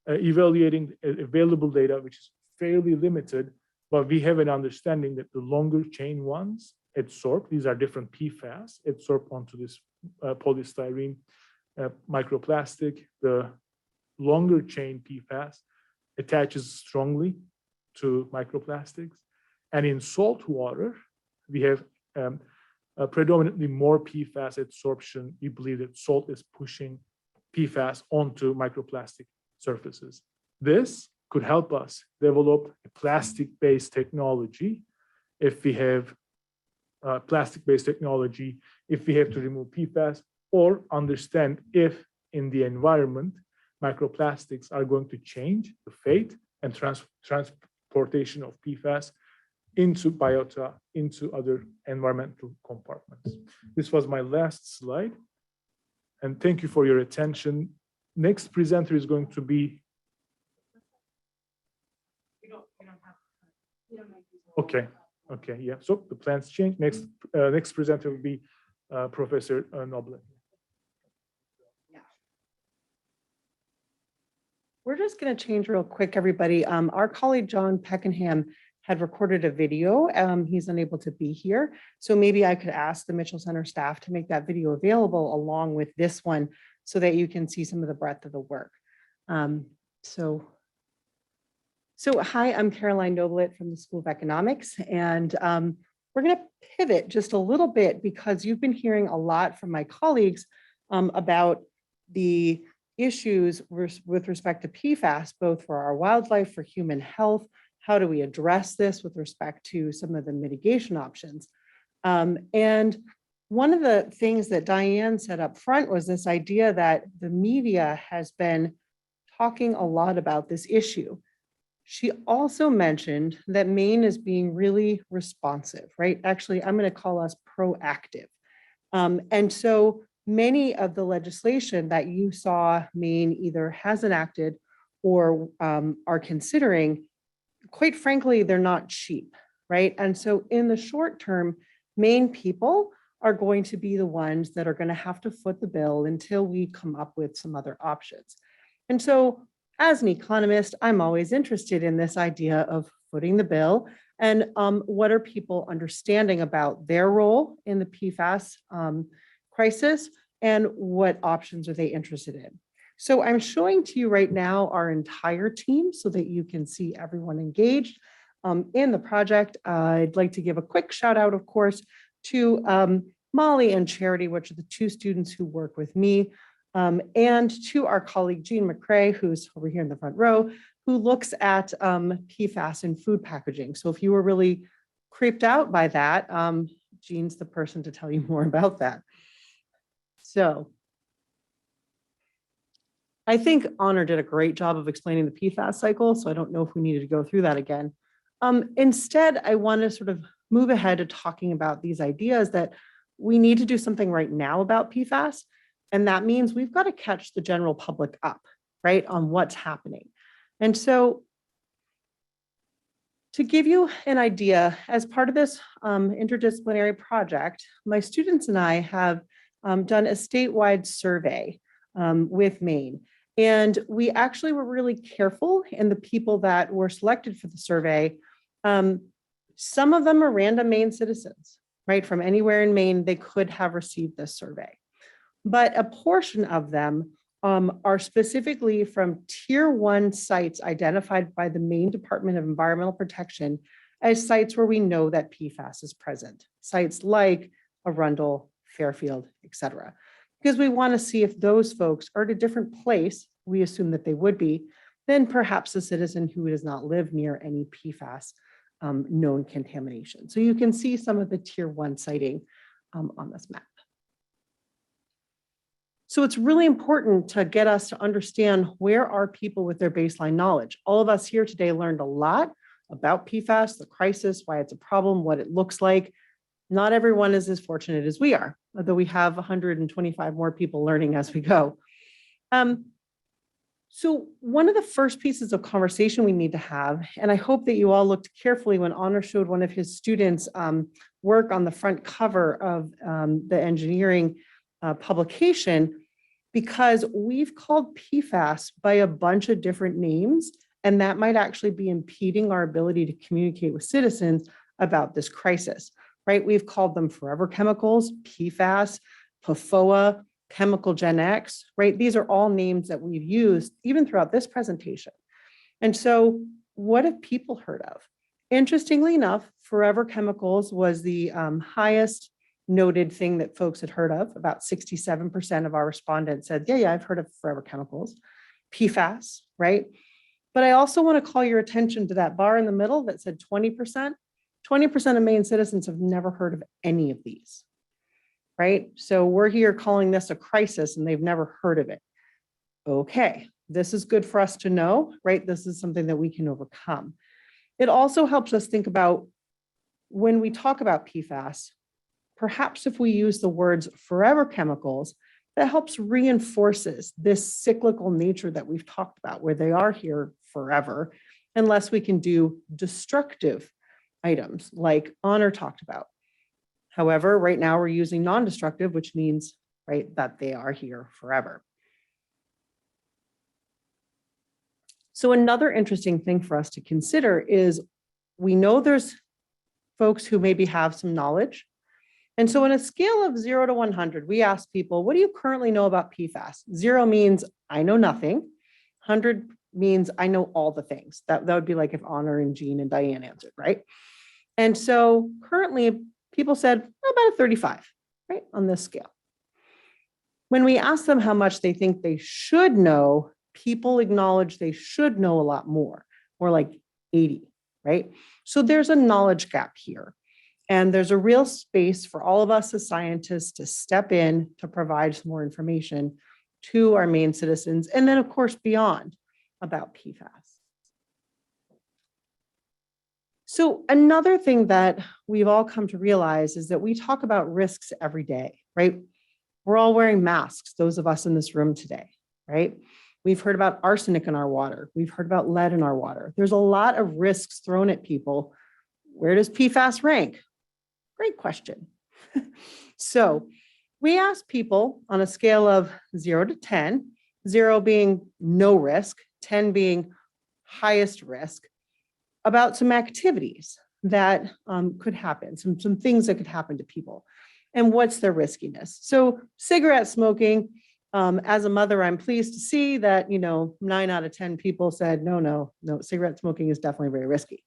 evaluating available data, which is fairly limited, but we have an understanding that the longer chain ones adsorb, these are different PFAS, adsorb onto this polystyrene microplastic. The longer chain PFAS attaches strongly to microplastics. And in salt water, we have predominantly more PFAS adsorption. We believe that salt is pushing PFAS onto microplastic surfaces. This could help us develop a plastic-based technology if we have plastic-based technology, if we have to remove PFAS, or understand if in the environment, microplastics are going to change the fate and transportation of PFAS into biota, into other environmental compartments. This was my last slide. And thank you for your attention. Next presenter is going to be. Okay, okay, yeah. So the plans change. Next presenter will be Professor Noblet. We're just going to change real quick, everybody. Our colleague, John Peckenham, had recorded a video. He's unable to be here. So maybe I could ask the Mitchell Center staff to make that video available along with this one so that you can see some of the breadth of the work. So hi, I'm Caroline Noblet from the School of Economics. And we're going to pivot just a little bit because you've been hearing a lot from my colleagues about the issues with respect to PFAS, both for our wildlife, for human health. How do we address this with respect to some of the mitigation options? And one of the things that Dianne said up front was this idea that the media has been talking a lot about this issue. She also mentioned that Maine is being really responsive, right? Actually, I'm going to call us proactive. And so many of the legislation that you saw Maine either has enacted or are considering, quite frankly, they're not cheap, right? And so in the short term, Maine people are going to be the ones that are going to have to foot the bill until we come up with some other options. And so as an economist, I'm always interested in this idea of footing the bill and what are people understanding about their role in the PFAS crisis and what options are they interested in. So I'm showing to you right now our entire team so that you can see everyone engaged in the project. I'd like to give a quick shout out, of course, to Molly and Charity, which are the two students who work with me, and to our colleague, Jean McCrae, who's over here in the front row, who looks at PFAS in food packaging. So if you were really creeped out by that, Jean's the person to tell you more about that. So I think Onur did a great job of explaining the PFAS cycle, so I don't know if we needed to go through that again. Instead, I want to sort of move ahead to talking about these ideas that we need to do something right now about PFAS, and that means we've got to catch the general public up, right, on what's happening. And so to give you an idea, as part of this interdisciplinary project, my students and I have done a statewide survey with Maine. And we actually were really careful in the people that were selected for the survey. Some of them are random Maine citizens, right? From anywhere in Maine, they could have received this survey. But a portion of them are specifically from Tier 1 sites identified by the Maine Department of Environmental Protection as sites where we know that PFAS is present. Sites like Arundel, Fairfield, et cetera. Because we want to see if those folks are at a different place, we assume that they would be, than perhaps a citizen who does not live near any PFAS known contamination. So you can see some of the Tier 1 siting on this map. So it's really important to get us to understand where are people with their baseline knowledge. All of us here today learned a lot about PFAS, the crisis, why it's a problem, what it looks like. Not everyone is as fortunate as we are, although we have 125 more people learning as we go. So one of the first pieces of conversation we need to have, and I hope that you all looked carefully when Onur showed one of his students' work on the front cover of the engineering publication, because we've called PFAS by a bunch of different names, and that might actually be impeding our ability to communicate with citizens about this crisis. Right? We've called them forever chemicals, PFAS, PFOA, chemical Gen X, right? These are all names that we've used even throughout this presentation. And so what have people heard of? Interestingly enough, forever chemicals was the highest noted thing that folks had heard of. About 67% of our respondents said, yeah, I've heard of forever chemicals. PFAS, right? But I also want to call your attention to that bar in the middle that said 20%. 20% of Maine citizens have never heard of any of these, right? So we're here calling this a crisis and they've never heard of it. Okay, this is good for us to know, right? This is something that we can overcome. It also helps us think about when we talk about PFAS, perhaps if we use the words forever chemicals, that helps reinforces this cyclical nature that we've talked about, where they are here forever, unless we can do destructive items like Onur talked about. However, right now we're using non-destructive, which means, right, that they are here forever. So another interesting thing for us to consider is we know there's folks who maybe have some knowledge. And so on a scale of 0 to 100, we ask people, what do you currently know about PFAS? 0 means I know nothing. 100 means I know all the things. That would be like if Onur and Jean and Dianne answered, right? And so currently people said about a 35, right, on this scale. When we ask them how much they think they should know, people acknowledge they should know a lot more like 80, right? So there's a knowledge gap here. And there's a real space for all of us as scientists to step in to provide some more information to our Maine citizens, and then of course beyond about PFAS. So another thing that we've all come to realize is that we talk about risks every day, right? We're all wearing masks, those of us in this room today, right? We've heard about arsenic in our water. We've heard about lead in our water. There's a lot of risks thrown at people. Where does PFAS rank? Great question. So we asked people on a scale of 0 to 10, 0 being no risk, 10 being highest risk, about some activities that could happen, some things that could happen to people, and what's their riskiness. So cigarette smoking, as a mother, I'm pleased to see that 9 out of 10 people said no, cigarette smoking is definitely very risky.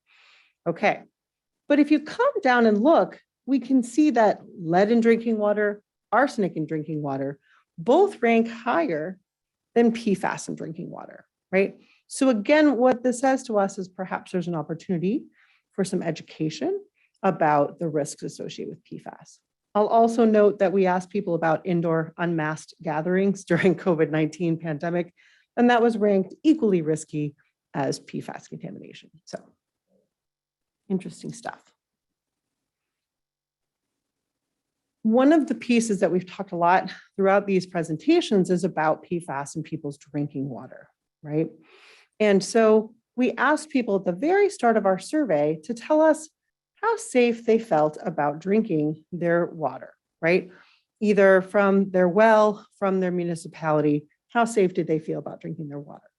Okay, but if you come down and look, we can see that lead in drinking water, arsenic in drinking water, both rank higher than PFAS in drinking water, right? So again, what this says to us is perhaps there's an opportunity for some education about the risks associated with PFAS. I'll also note that we asked people about indoor unmasked gatherings during COVID-19 pandemic, and that was ranked equally risky as PFAS contamination. So interesting stuff. One of the pieces that we've talked a lot throughout these presentations is about PFAS in people's drinking water, right? And so we asked people at the very start of our survey to tell us how safe they felt about drinking their water, right? Either from their well, from their municipality, how safe did they feel about drinking their water?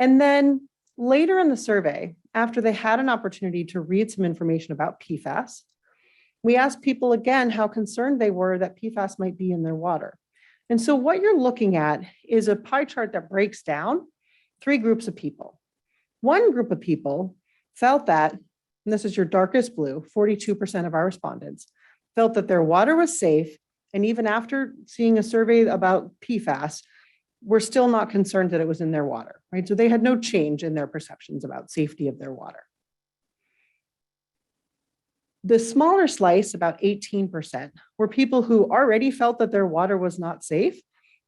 And then later in the survey, after they had an opportunity to read some information about PFAS, we asked people again how concerned they were that PFAS might be in their water. And so what you're looking at is a pie chart that breaks down 3 groups of people. One group of people felt that, and this is your darkest blue, 42% of our respondents, felt that their water was safe. And even after seeing a survey about PFAS, were still not concerned that it was in their water, right? So they had no change in their perceptions about safety of their water. The smaller slice, about 18%, were people who already felt that their water was not safe.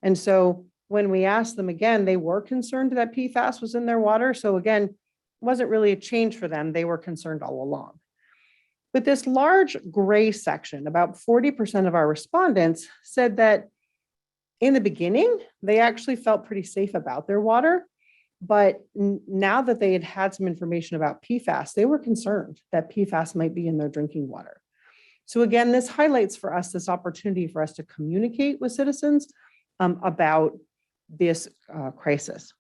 And so when we asked them again, they were concerned that PFAS was in their water. So again, it wasn't really a change for them. They were concerned all along. But this large gray section, about 40% of our respondents said that in the beginning, they actually felt pretty safe about their water. But now that they had had some information about PFAS, they were concerned that PFAS might be in their drinking water. So again, this highlights for us this opportunity for us to communicate with citizens about this crisis.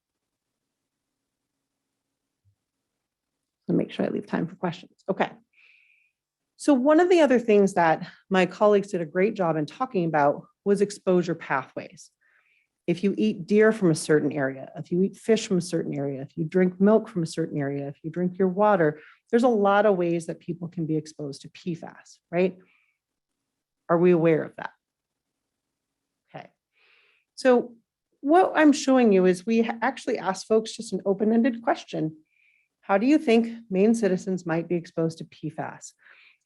Let me make sure I leave time for questions. Okay. So one of the other things that my colleagues did a great job in talking about was exposure pathways. If you eat deer from a certain area, if you eat fish from a certain area, if you drink milk from a certain area, if you drink your water, there's a lot of ways that people can be exposed to PFAS, right? Are we aware of that? Okay. So what I'm showing you is we actually asked folks just an open-ended question. How do you think Maine citizens might be exposed to PFAS?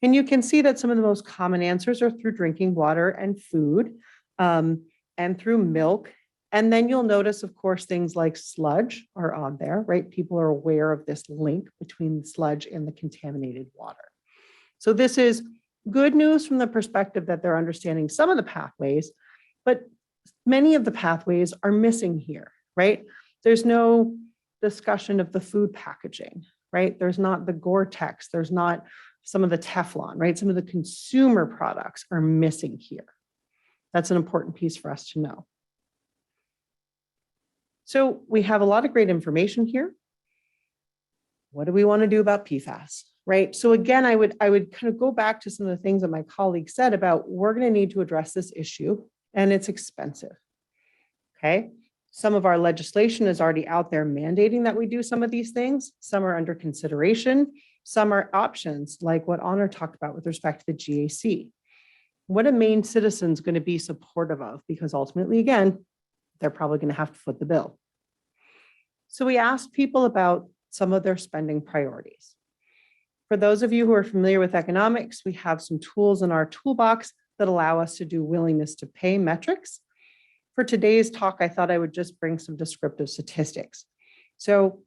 And you can see that some of the most common answers are through drinking water and food, and through milk. And then you'll notice, of course, things like sludge are on there, right? People are aware of this link between sludge and the contaminated water. So this is good news from the perspective that they're understanding some of the pathways, but many of the pathways are missing here, right? There's no discussion of the food packaging, right? There's not the Gore-Tex, there's not some of the Teflon, right? Some of the consumer products are missing here. That's an important piece for us to know. So we have a lot of great information here. What do we want to do about PFAS, right? So again, I would kind of go back to some of the things that my colleague said about we're going to need to address this issue, and it's expensive. Okay. Some of our legislation is already out there mandating that we do some of these things. Some are under consideration. Some are options, like what Onur talked about with respect to the GAC. What are Maine citizens going to be supportive of? Because ultimately, again, they're probably going to have to foot the bill. So we asked people about some of their spending priorities. For those of you who are familiar with economics, we have some tools in our toolbox that allow us to do willingness to pay metrics. For today's talk, I thought I would just bring some descriptive statistics. So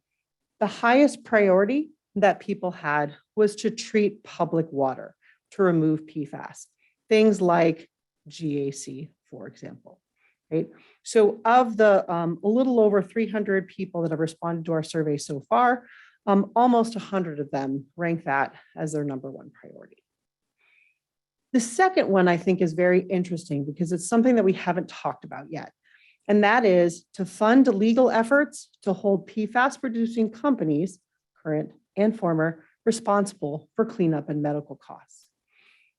the highest priority that people had was to treat public water, to remove PFAS, things like GAC, for example, right? So of the a little over 300 people that have responded to our survey so far, almost 100 of them rank that as their number one priority. The second one I think is very interesting because it's something that we haven't talked about yet. And that is to fund legal efforts to hold PFAS producing companies, current and former, responsible for cleanup and medical costs.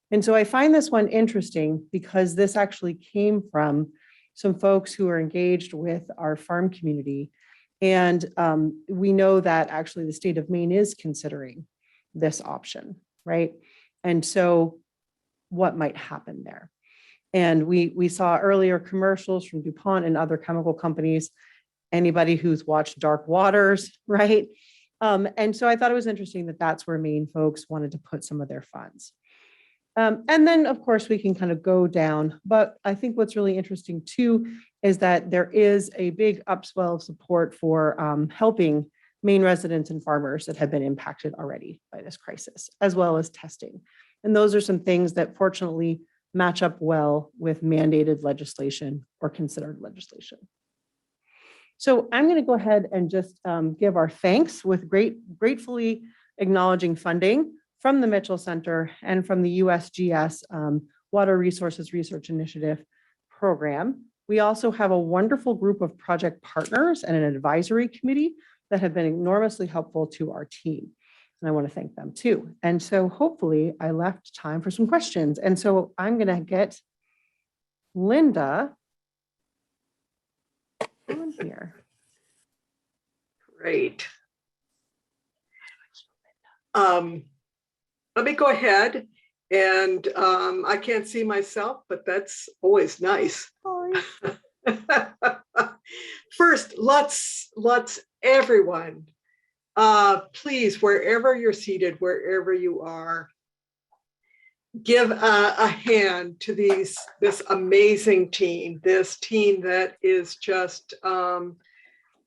And so I find this one interesting because this actually came from some folks who are engaged with our farm community. And we know that actually the state of Maine is considering this option, right? And so what might happen there? And we saw earlier commercials from DuPont and other chemical companies, anybody who's watched Dark Waters, right? And so I thought it was interesting that that's where Maine folks wanted to put some of their funds. And then, of course, we can kind of go down. But I think what's really interesting, too, is that there is a big upswell of support for helping Maine residents and farmers that have been impacted already by this crisis, as well as testing. And those are some things that fortunately match up well with mandated legislation or considered legislation. So I'm going to go ahead and just give our thanks with gratefully acknowledging funding from the Mitchell Center and from the USGS Water Resources Research Initiative program. We also have a wonderful group of project partners and an advisory committee that have been enormously helpful to our team. And I want to thank them too. And so hopefully I left time for some questions. And so I'm going to get Linda on here. Great. Let me go ahead and I can't see myself, but that's always nice. First, let's everyone, please, wherever you're seated, wherever you are, give a hand to this amazing team, this team that is just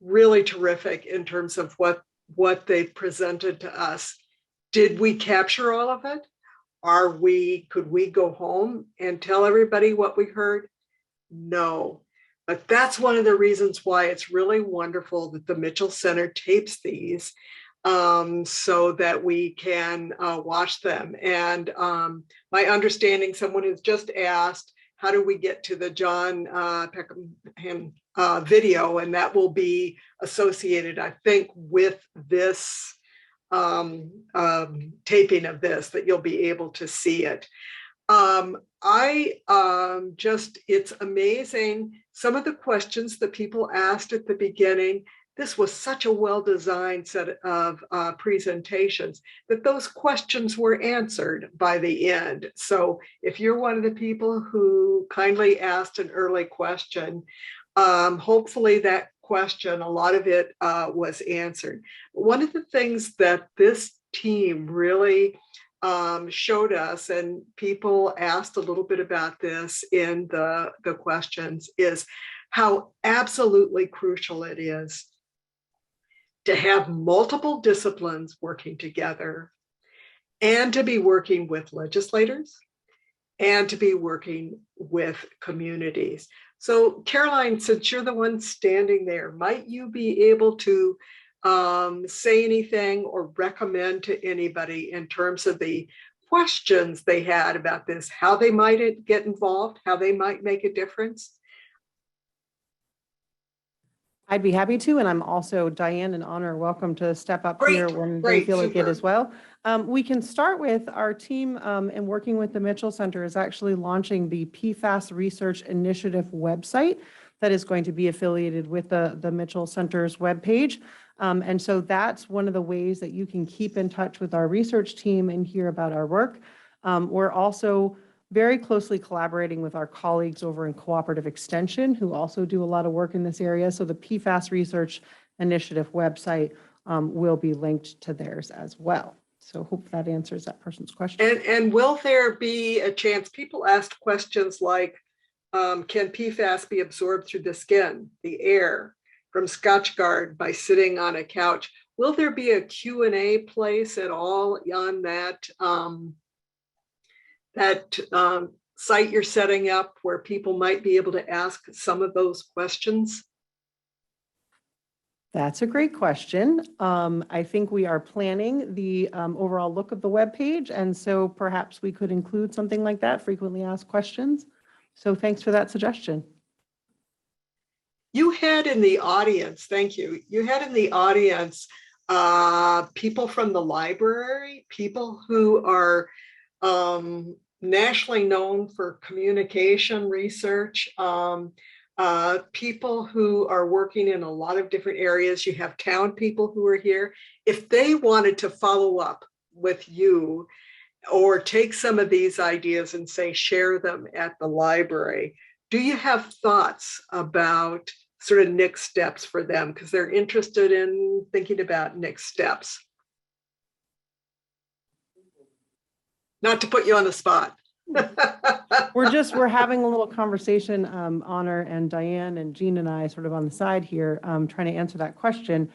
really terrific in terms of what they've presented to us. Did we capture all of it? Could we go home and tell everybody what we heard? No, but that's one of the reasons why it's really wonderful that the Mitchell Center tapes these so that we can watch them. And my understanding, someone has just asked, how do we get to the John Peckenham video? And that will be associated, I think, with this taping of this, that you'll be able to see it. It's amazing. Some of the questions that people asked at the beginning, this was such a well-designed set of presentations that those questions were answered by the end. So if you're one of the people who kindly asked an early question, Hopefully that question, a lot of it was answered. One of the things that this team really showed us, and people asked a little bit about this in the questions, is how absolutely crucial it is to have multiple disciplines working together, and to be working with legislators, and to be working with communities. So Caroline, since you're the one standing there, might you be able to say anything or recommend to anybody in terms of the questions they had about this, how they might get involved, how they might make a difference? I'd be happy to, and I'm also, Dianne and Onur, welcome to step up here when they great, feel like it super. as well. We can start with our team and working with the Mitchell Center is actually launching the PFAS Research Initiative website that is going to be affiliated with the Mitchell Center's webpage. And so that's one of the ways that you can keep in touch with our research team and hear about our work. We're also very closely collaborating with our colleagues over in Cooperative Extension, who also do a lot of work in this area. So the PFAS Research Initiative website will be linked to theirs as well. So hope that answers that person's question. And will there be a chance, people asked questions like, can PFAS be absorbed through the skin, the air, from Scotchgard by sitting on a couch? Will there be a Q&A place at all on that site you're setting up where people might be able to ask some of those questions? That's a great question. I think we are planning the overall look of the webpage, and so perhaps we could include something like that, frequently asked questions. So thanks for that suggestion. You had in the audience, thank you. You had in the audience people from the library, people who are nationally known for communication research, people who are working in a lot of different areas. You have town people who are here. If they wanted to follow up with you or take some of these ideas and say, share them at the library, do you have thoughts about sort of next steps for them? Because they're interested in thinking about next steps. Not to put you on the spot. We're having a little conversation, Onur and Dianne and Jean and I sort of on the side here, trying to answer that question.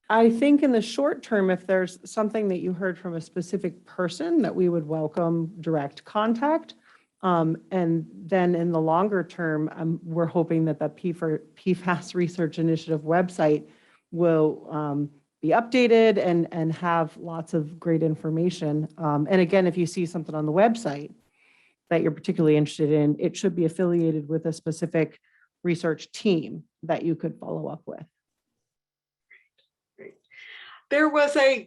I think in the short term, if there's something that you heard from a specific person, that we would welcome direct contact. And then in the longer term, we're hoping that the PFAS Research Initiative website will be updated and have lots of great information. And again, if you see something on the website that you're particularly interested in, it should be affiliated with a specific research team that you could follow up with. There was a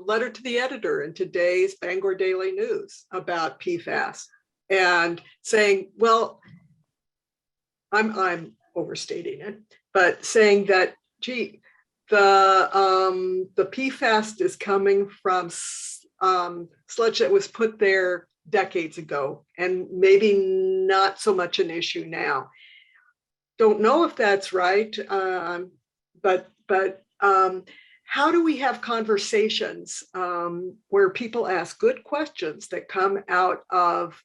letter to the editor in today's Bangor Daily News about PFAS and saying, well, I'm overstating it, but saying that, gee, the PFAS is coming from sludge that was put there decades ago and maybe not so much an issue now. Don't know if that's right, but how do we have conversations where people ask good questions that come out of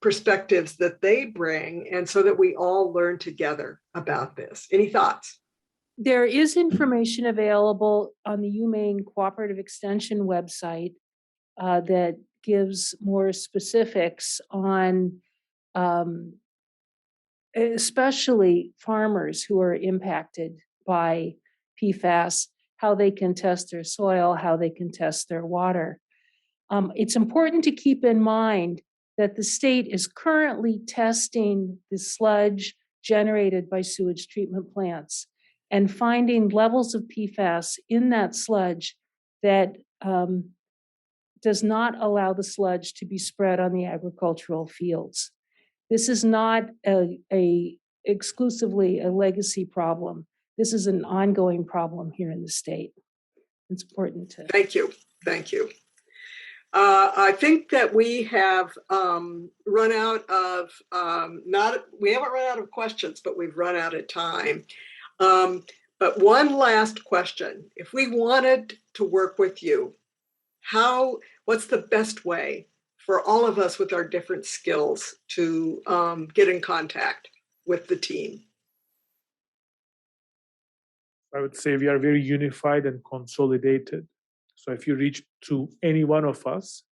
perspectives that they bring, and so that we all learn together about this? Any thoughts? There is information available on the UMaine Cooperative Extension website that gives more specifics on especially farmers who are impacted by PFAS, how they can test their soil, how they can test their water. It's important to keep in mind that the state is currently testing the sludge generated by sewage treatment plants and finding levels of PFAS in that sludge that does not allow the sludge to be spread on the agricultural fields. This is not exclusively a legacy problem. This is an ongoing problem here in the state. It's important to. Thank you. Thank you. I think that we have run out of, we haven't run out of questions, but we've run out of time. But one last question. If we wanted to work with you, what's the best way for all of us with our different skills to get in contact with the team? I would say we are very unified and consolidated. So if you reach to any one of us,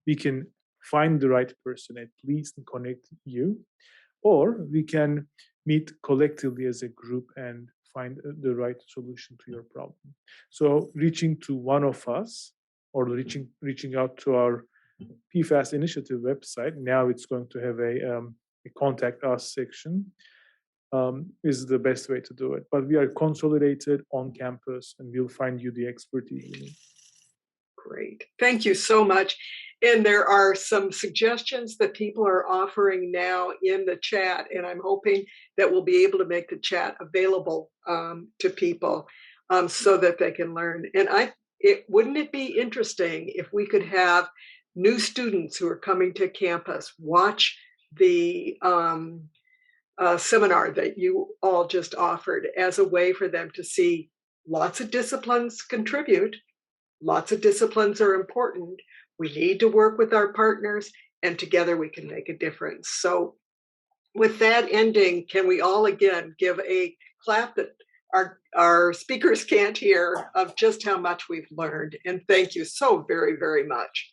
we can find the right person at least and connect you, or we can meet collectively as a group and find the right solution to your problem. So reaching to one of us or reaching out to our PFAS initiative website, now it's going to have a contact us section, is the best way to do it. But we are consolidated on campus and we'll find you the expertise you need. Great. Thank you so much. And there are some suggestions that people are offering now in the chat, and I'm hoping that we'll be able to make the chat available to people so that they can learn. And wouldn't it be interesting if we could have new students who are coming to campus watch the seminar that you all just offered as a way for them to see lots of disciplines contribute. Lots of disciplines are important. We need to work with our partners, and together we can make a difference. So with that ending, can we all again give a clap that our speakers can't hear of just how much we've learned? And thank you so very, very much.